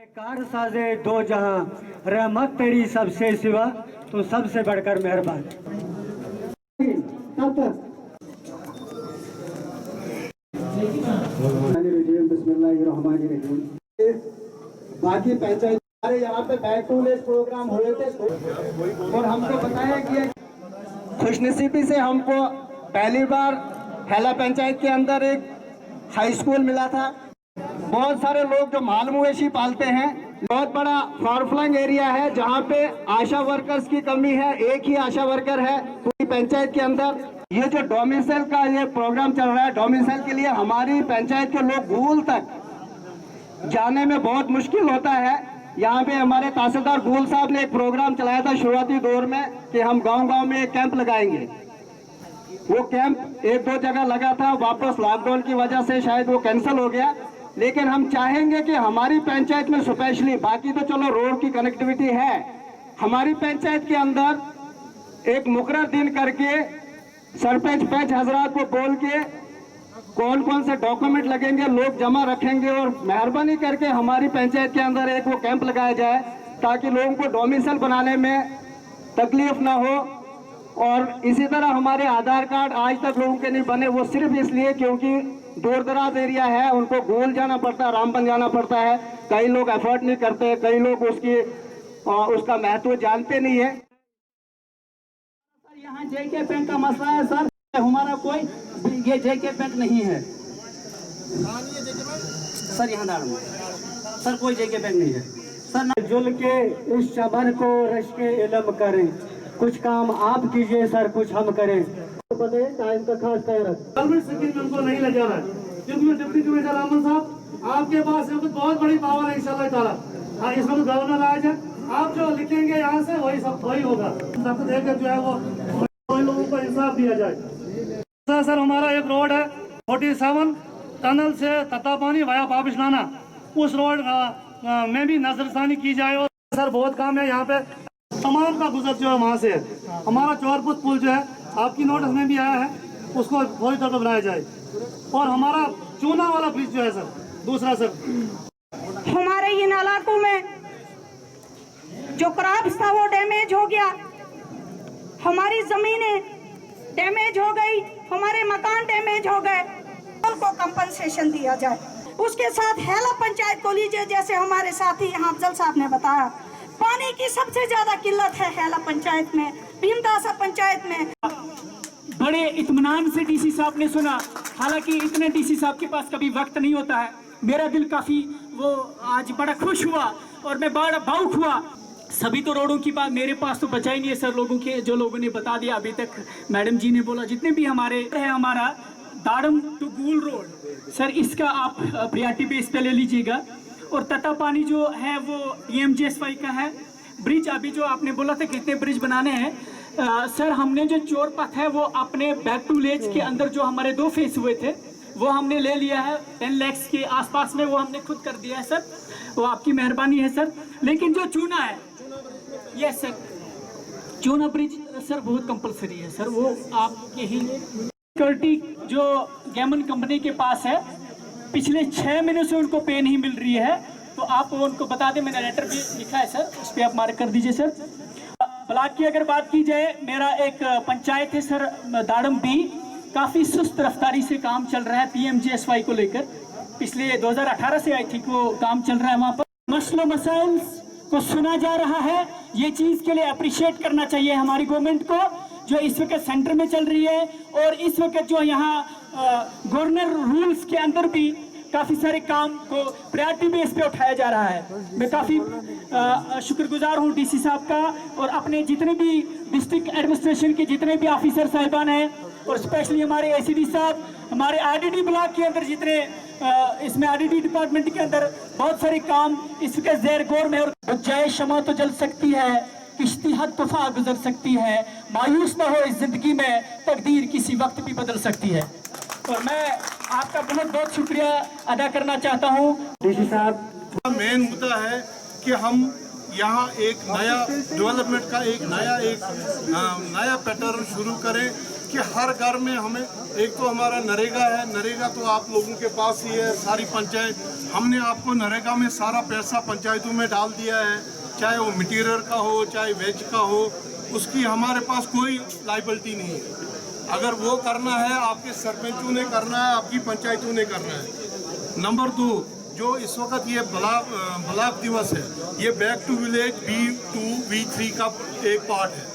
Car साजे दो जहां, रहमत तेरी सबसे सिवा, तो सबसे बढ़कर मेहरबान। बाकी पंचायत यहाँ पे बैक टू विलेज प्रोग्राम हुए थे और हमको बताया गया, खुशनसीबी से हमको पहली बार हेला पंचायत के अंदर एक हाई स्कूल मिला था। बहुत सारे लोग जो माल मवेशी पालते हैं, बहुत बड़ा फारफ्लंग एरिया है जहाँ पे आशा वर्कर्स की कमी है। एक ही आशा वर्कर है पूरी पंचायत के अंदर। ये जो डोमिसाइल का ये प्रोग्राम चल रहा है, डोमिसाइल के लिए हमारी पंचायत के लोग गूल तक जाने में बहुत मुश्किल होता है। यहाँ पे हमारे तहसीलदार गूल साहब ने एक प्रोग्राम चलाया था शुरुआती दौर में कि हम गांव-गांव में एक कैंप लगाएंगे। वो कैंप एक दो जगह लगा था, वापस लॉकडाउन की वजह से शायद वो कैंसिल हो गया। लेकिन हम चाहेंगे कि हमारी पंचायत में स्पेशली, बाकी तो चलो रोड की कनेक्टिविटी है, हमारी पंचायत के अंदर एक मुकर्रर दिन करके सरपंच पंच हजरात को बोल के कौन कौन से डॉक्यूमेंट लगेंगे लोग जमा रखेंगे और मेहरबानी करके हमारी पंचायत के अंदर एक वो कैंप लगाया जाए ताकि लोगों को डोमिसाइल बनाने में तकलीफ ना हो। और इसी तरह हमारे आधार कार्ड आज तक लोगों के नहीं बने, वो सिर्फ इसलिए क्योंकि दूर दराज एरिया है, उनको गोल जाना पड़ता है, रामबन जाना पड़ता है। कई लोग एफर्ट नहीं करते, कई लोग उसका महत्व जानते नहीं है। यहाँ जेके बैंक का मसला है सर, हमारा कोई ये जेके बैंक नहीं है सर। यहाँ दाड़ में सर कोई जेके बैंक नहीं है सर। जुल के इस चमन को रश के इलम करें, कुछ काम आप कीजिए सर, कुछ हम करें। बताइए टाइम का खास गवर्नमेंट स्कीम में उनको नहीं लगा रहा है, क्योंकि डिप्टी कमिश्नर रामन साहब आपके पास बहुत बड़ी पावर है इंशाल्लाह ताला। हाँ, इस वक्त गवर्नर आज है, आप जो लिखेंगे यहाँ से वही सब वही होगा। देकर जो है वो लोगों को इंसाफ दिया जाए। सर हमारा एक रोड है 47 टनल से तत्तापानी वाया बाबिशनाना, उस रोड में भी नजरसानी की जाए। और सर बहुत काम है यहाँ पे, तमाम का गुजर जो है वहाँ से है। हमारा चौरपुत पुल जो है आपकी नोटिस में भी आया है, उसको फौरी तौर पर बनाया जाए। और हमारा चूना वाला ब्रिज जो है सर, दूसरा सर हमारे इन इलाकों में जो क्रॉप्स था वो डैमेज हो गया, हमारी जमीनें डैमेज हो गई, हमारे मकान डैमेज हो गए, उनको कंपनसेशन दिया जाए। उसके साथ हेला पंचायत को लीजिए, जैसे हमारे साथी यहाँ अफजल साहब ने बताया, पानी की सबसे ज्यादा किल्लत है हेला पंचायत में, भीमदासा पंचायत में। बड़े इत्मीनान से डीसी साहब ने सुना, हालांकि इतने डीसी साहब के पास कभी वक्त नहीं होता है। मेरा दिल काफी वो आज बड़ा खुश हुआ और मैं बड़ा भावुक हुआ। सभी तो रोडों की बात मेरे पास तो बचा ही नहीं है सर, लोगों के जो लोगों ने बता दिया अभी तक, मैडम जी ने बोला, जितने भी हमारे है, हमारा दाड़म टू गूल रोड सर, इसका आप प्रियरिटी बेस पे ले लीजिएगा। और तत्तापानी जो है वो PMGSY का है। ब्रिज अभी जो आपने बोला था कितने ब्रिज बनाने हैं, सर हमने जो चोर पथ है वो अपने बैक टू विलेज के अंदर जो हमारे 2 फेस हुए थे वो हमने ले लिया है, 10 लाख के आसपास में वो हमने खुद कर दिया है सर, वो आपकी मेहरबानी है सर। लेकिन जो चूना है, यस सर, चूना ब्रिज सर बहुत कंपलसरी है सर, वो आपके ही सिक्योरिटी जो गैमन कंपनी के पास है, पिछले 6 महीनों से उनको पे नहीं मिल रही है, तो आप उनको बता दें, मैंने लेटर भी लिखा है सर, उस पर आप मार्क कर दीजिए सर। ब्लॉक की अगर बात की जाए, मेरा एक पंचायत है सर दाड़म बी, काफ़ी सुस्त रफ्तारी से काम चल रहा है PMGSY को लेकर। पिछले 2018 से आई थिंक वो काम चल रहा है वहाँ पर। मसलों मसाइल को सुना जा रहा है, ये चीज़ के लिए अप्रिशिएट करना चाहिए हमारी गवर्नमेंट को जो इस वक्त सेंटर में चल रही है। और इस वक्त जो यहाँ गवर्नर रूल्स के अंदर भी काफ़ी सारे काम को प्रायोरिटी बेस पे उठाया जा रहा है। मैं काफ़ी शुक्रगुजार हूँ डीसी साहब का और अपने जितने भी डिस्ट्रिक्ट एडमिनिस्ट्रेशन के जितने भी ऑफिसर साहिबान हैं, और स्पेशली हमारे ACD साहब, हमारे IDD ब्लॉक के अंदर जितने इसमें IDD डिपार्टमेंट के अंदर बहुत सारे काम इसके ज़ेर गौर में। और जय शमा तो जल सकती है, किश्ती हद तूफा गुजर सकती है, मायूस ना हो इस जिंदगी में, तकदीर किसी वक्त भी बदल सकती है। और मैं आपका बहुत बहुत शुक्रिया अदा करना चाहता हूँ डीसी साहब। मेन मुद्दा है कि हम यहाँ एक नया डेवलपमेंट का एक नया पैटर्न शुरू करें कि हर घर में हमें, एक तो हमारा नरेगा है, नरेगा तो आप लोगों के पास ही है, सारी पंचायत, हमने आपको नरेगा में सारा पैसा पंचायतों में डाल दिया है, चाहे वो मटीरियल का हो चाहे वेज का हो, उसकी हमारे पास कोई लाइबिलिटी नहीं है। अगर वो करना है आपके सरपंचों ने करना है, आपकी पंचायतों ने करना है। नंबर 2, जो इस वक्त ये ब्लॉक दिवस है, ये back to village V2 V3 का एक पार्ट है।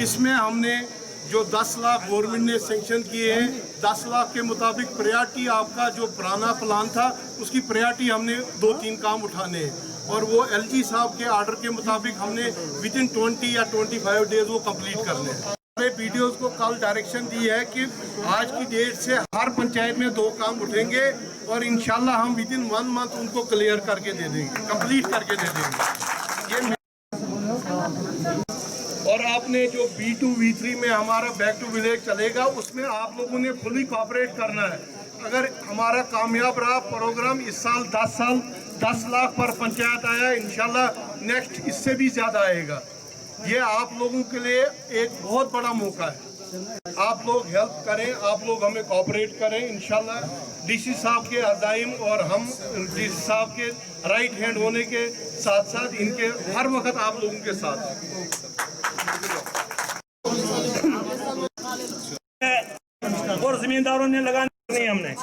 इसमें हमने जो 10 लाख गवर्नमेंट ने सेंक्शन किए हैं, 10 लाख के मुताबिक प्रायोरिटी, आपका जो पुराना प्लान था उसकी प्रायोरिटी हमने 2-3 काम उठाने हैं और वो LG साहब के ऑर्डर के मुताबिक हमने विदिन 20 या 25 डेज वो कंप्लीट करने हैं। वीडियोस को कल डायरेक्शन दी है कि आज की डेट से हर पंचायत में 2 काम उठेंगे और इंशाल्लाह हम विदिन 1 मंथ उनको क्लियर करके दे देंगे, कंप्लीट करके दे देंगे। ये और आपने जो V2 V3 में हमारा बैक टू विलेज चलेगा, उसमें आप लोगों ने फुली कोऑपरेट करना है। अगर हमारा कामयाब रहा प्रोग्राम, इस साल 10 लाख पर पंचायत आया, इंशाल्लाह नेक्स्ट इससे भी ज़्यादा आएगा। ये आप लोगों के लिए एक बहुत बड़ा मौका है। आप लोग हेल्प करें, आप लोग हमें कोऑपरेट करें। इंशाल्लाह DC साहब के अज़ाइम और हम DC साहब के राइट हैंड होने के साथ साथ इनके हर वक्त आप लोगों के साथ और जमींदारों ने लगानी नहीं हमने।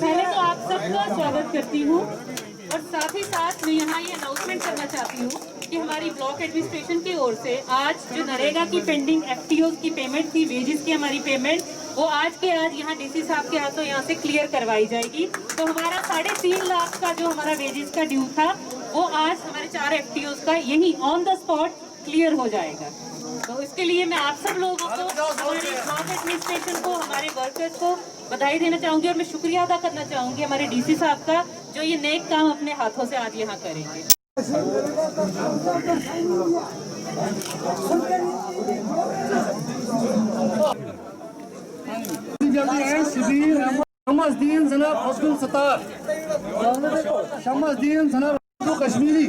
पहले तो आप सबका स्वागत करती हूँ और साथ ही साथ मैं यहाँ ये अनाउंसमेंट करना चाहती हूँ कि हमारी ब्लॉक एडमिनिस्ट्रेशन की ओर से आज जो नरेगा की पेंडिंग FTOs की पेमेंट थी, वेजेस की हमारी पेमेंट, वो आज के आज यहाँ DC साहब के हाथों यहाँ से क्लियर करवाई जाएगी। तो हमारा 3.5 लाख का जो हमारा वेजेस का ड्यू था, वो आज हमारे 4 FTOs का यही ऑन द स्पॉट क्लियर हो जाएगा। तो इसके लिए मैं आप सब लोगों को, हमारे ब्लॉक एडमिनिस्ट्रेशन को, हमारे वर्कर्स को बधाई देना चाहूंगी और मैं शुक्रिया अदा करना चाहूंगी हमारे DC साहब का, जो ये नेक काम अपने हाथों से आज यहाँ करेंगे। शमसदीन जनाब अब्दुल सत्तार, शमसदीन जनाब कश्मीरी,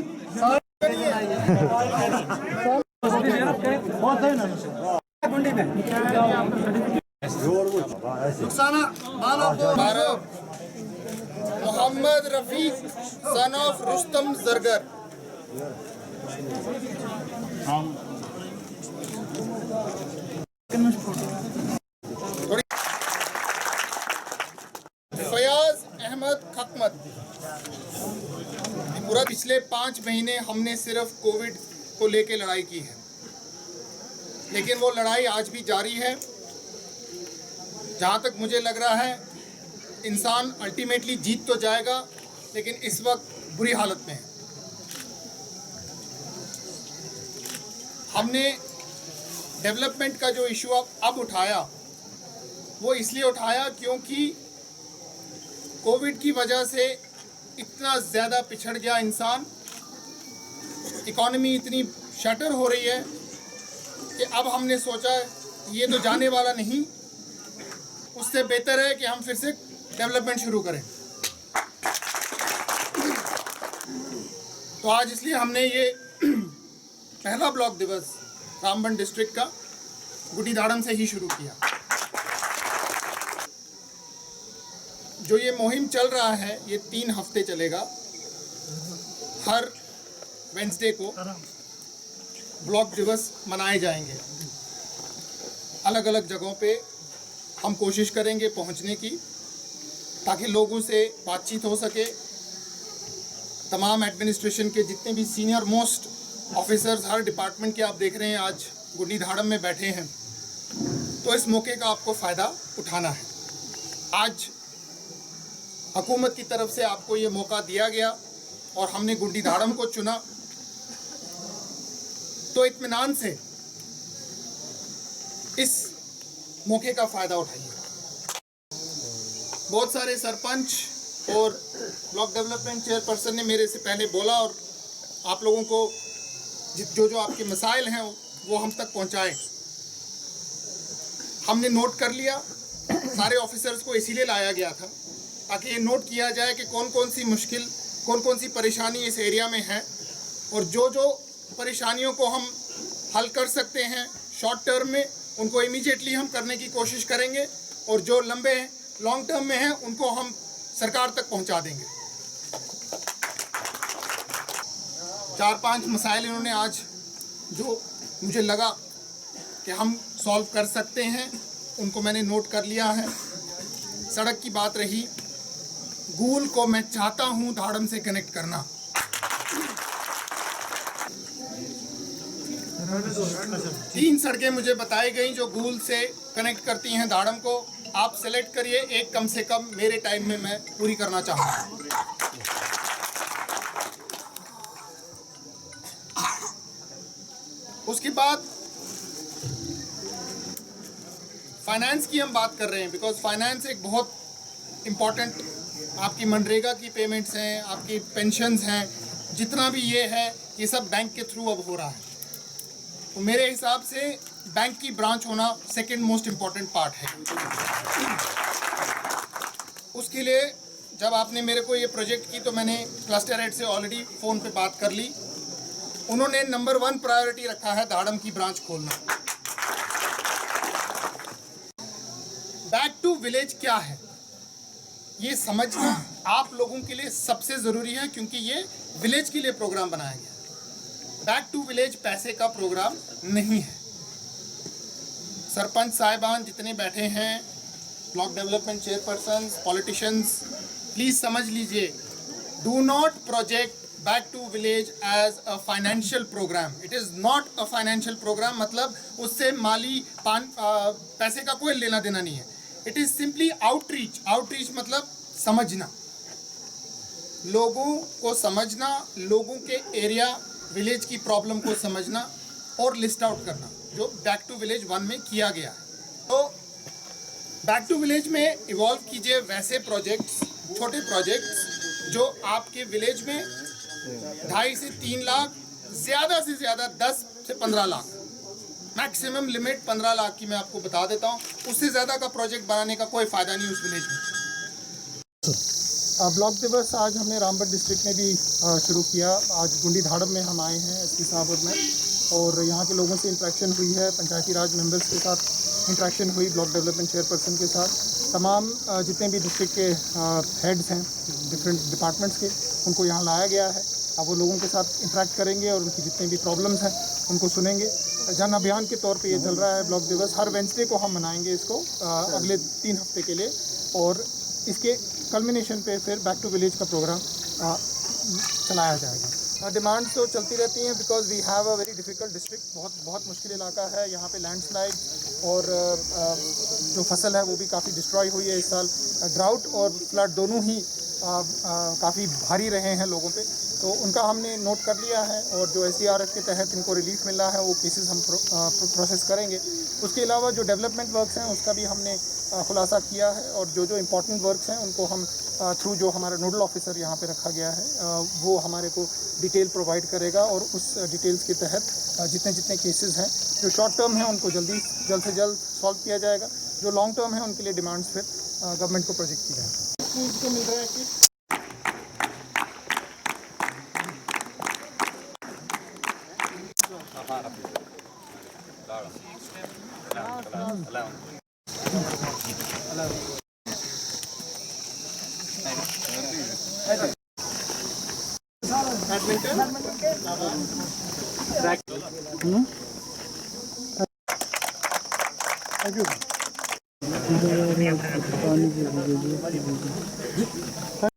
मोहम्मद रफीक सन ऑफ रुस्तम जरगर, फयाज अहमद खकमत। पूरा पिछले 5 महीने हमने सिर्फ कोविड को लेके लड़ाई की है, लेकिन वो लड़ाई आज भी जारी है। जहाँ तक मुझे लग रहा है इंसान अल्टीमेटली जीत तो जाएगा, लेकिन इस वक्त बुरी हालत में है। हमने डेवलपमेंट का जो इशू अब उठाया, वो इसलिए उठाया क्योंकि कोविड की वजह से इतना ज़्यादा पिछड़ गया इंसान, इकॉनमी इतनी शटर हो रही है कि अब हमने सोचा ये तो जाने वाला नहीं, उससे बेहतर है कि हम फिर से डेवलपमेंट शुरू करें। तो आज इसलिए हमने ये पहला ब्लॉक दिवस रामबन डिस्ट्रिक्ट का गुडी धाड़म से ही शुरू किया। जो ये मुहिम चल रहा है, ये 3 हफ्ते चलेगा। हर वेंसडे को ब्लॉक दिवस मनाए जाएंगे। अलग अलग जगहों पे हम कोशिश करेंगे पहुंचने की, ताकि लोगों से बातचीत हो सके। तमाम एडमिनिस्ट्रेशन के जितने भी सीनियर मोस्ट ऑफिसर्स हर डिपार्टमेंट के आप देख रहे हैं आज गुडी धाड़म में बैठे हैं, तो इस मौके का आपको फ़ायदा उठाना है। आज हुकूमत की तरफ से आपको ये मौका दिया गया और हमने गुडी धाड़म को चुना, तो इत्मीनान से इस मौके का फ़ायदा उठाइए। बहुत सारे सरपंच और ब्लॉक डेवलपमेंट चेयरपर्सन ने मेरे से पहले बोला और आप लोगों को जो जो आपके मसाइल हैं वो हम तक पहुंचाए। हमने नोट कर लिया, सारे ऑफिसर्स को इसीलिए लाया गया था ताकि ये नोट किया जाए कि कौन कौन सी मुश्किल, कौन कौन सी परेशानी इस एरिया में है और जो जो परेशानियों को हम हल कर सकते हैं, शॉर्ट टर्म में उनको इमीडिएटली हम करने की कोशिश करेंगे, और जो लंबे हैं, लॉन्ग टर्म में हैं, उनको हम सरकार तक पहुंचा देंगे। 4-5 मसाइल इन्होंने आज जो मुझे लगा कि हम सॉल्व कर सकते हैं, उनको मैंने नोट कर लिया है। सड़क की बात रही, गूल को मैं चाहता हूं धाड़म से कनेक्ट करना। तीन सड़कें मुझे बताई गई जो गूल से कनेक्ट करती हैं धाड़म को। आप सेलेक्ट करिए, एक कम से कम मेरे टाइम में मैं पूरी करना चाहूँगा। उसके बाद फाइनेंस की हम बात कर रहे हैं, बिकॉज फाइनेंस एक बहुत इम्पॉर्टेंट, आपकी मनरेगा की पेमेंट्स हैं, आपकी पेंशन्स हैं, जितना भी ये है, ये सब बैंक के थ्रू अब हो रहा है। तो मेरे हिसाब से बैंक की ब्रांच होना सेकंड मोस्ट इम्पॉर्टेंट पार्ट है। उसके लिए जब आपने मेरे को ये प्रोजेक्ट की तो मैंने क्लस्टर हेड से ऑलरेडी फ़ोन पे बात कर ली। उन्होंने नंबर 1 प्रायोरिटी रखा है धाड़म की ब्रांच खोलना। बैक टू विलेज क्या है ये समझना आप लोगों के लिए सबसे ज़रूरी है, क्योंकि ये विलेज के लिए प्रोग्राम बनाया गया। बैक टू विलेज पैसे का प्रोग्राम नहीं है। सरपंच साहिबान जितने बैठे हैं, block development chairperson, politicians, please समझ लीजिए, do not project back to village as a financial program. It is not a financial program, मतलब उससे माली पैसे का कोई लेना देना नहीं है। It is simply outreach. Outreach मतलब समझना, लोगों को समझना, लोगों के एरिया विलेज की प्रॉब्लम को समझना और लिस्ट आउट करना, जो बैक टू विलेज 1 में किया गया है। तो बैक टू विलेज में इवॉल्व कीजिए वैसे प्रोजेक्ट्स, छोटे प्रोजेक्ट्स जो आपके विलेज में 2.5 से 3 लाख, ज़्यादा से ज़्यादा 10 से 15 लाख, मैक्सिमम लिमिट 15 लाख की मैं आपको बता देता हूँ। उससे ज़्यादा का प्रोजेक्ट बनाने का कोई फ़ायदा नहीं उस विलेज में। ब्लॉक दिवस आज हमने रामगढ़ डिस्ट्रिक्ट में भी शुरू किया। आज गुंडी धाड़म में हम आए हैं एसपी साहब में, और यहाँ के लोगों से इंटरेक्शन हुई है, पंचायती राज मेंबर्स के साथ इंटरेक्शन हुई, ब्लॉक डेवलपमेंट चेयरपर्सन के साथ, तमाम जितने भी डिस्ट्रिक्ट के हेड्स हैं डिफरेंट डिपार्टमेंट्स के, उनको यहाँ लाया गया है। अब वो लोगों के साथ इंटरेक्ट करेंगे और उनकी जितने भी प्रॉब्लम्स हैं उनको सुनेंगे। जन अभियान के तौर पे ये चल रहा है ब्लॉक दिवस। हर वेंसडे को हम मनाएंगे इसको अगले 3 हफ्ते के लिए, और इसके कल्मिनेशन पे फिर बैक टू विलेज का प्रोग्राम चलाया जाएगा। डिमांड्स तो चलती रहती हैं, because we have a very difficult district. बहुत मुश्किल इलाका है यहाँ पे। लैंडस्लाइड और जो फसल है वो भी काफ़ी डिस्ट्रॉय हुई है इस साल। ड्राउट और फ्लड दोनों ही काफ़ी भारी रहे हैं लोगों पे, तो उनका हमने नोट कर लिया है, और जो SDRF के तहत इनको रिलीफ मिल रहा है वो केसेस हम प्रोसेस करेंगे। उसके अलावा जो डेवलपमेंट वर्क्स हैं उसका भी हमने खुलासा किया है, और जो इम्पोर्टेंट वर्क्स हैं उनको हम थ्रू जो हमारा नोडल ऑफिसर यहाँ पे रखा गया है वो हमारे को डिटेल प्रोवाइड करेगा, और उस डिटेल्स के तहत जितने केसेस हैं जो शॉर्ट टर्म हैं उनको जल्द से जल्द सॉल्व किया जाएगा। जो लॉन्ग टर्म है उनके लिए डिमांड्स फिर गवर्नमेंट को प्रोजेक्ट की जाएगी। स्कूल्स को मिल रहा है कि थैंक यू।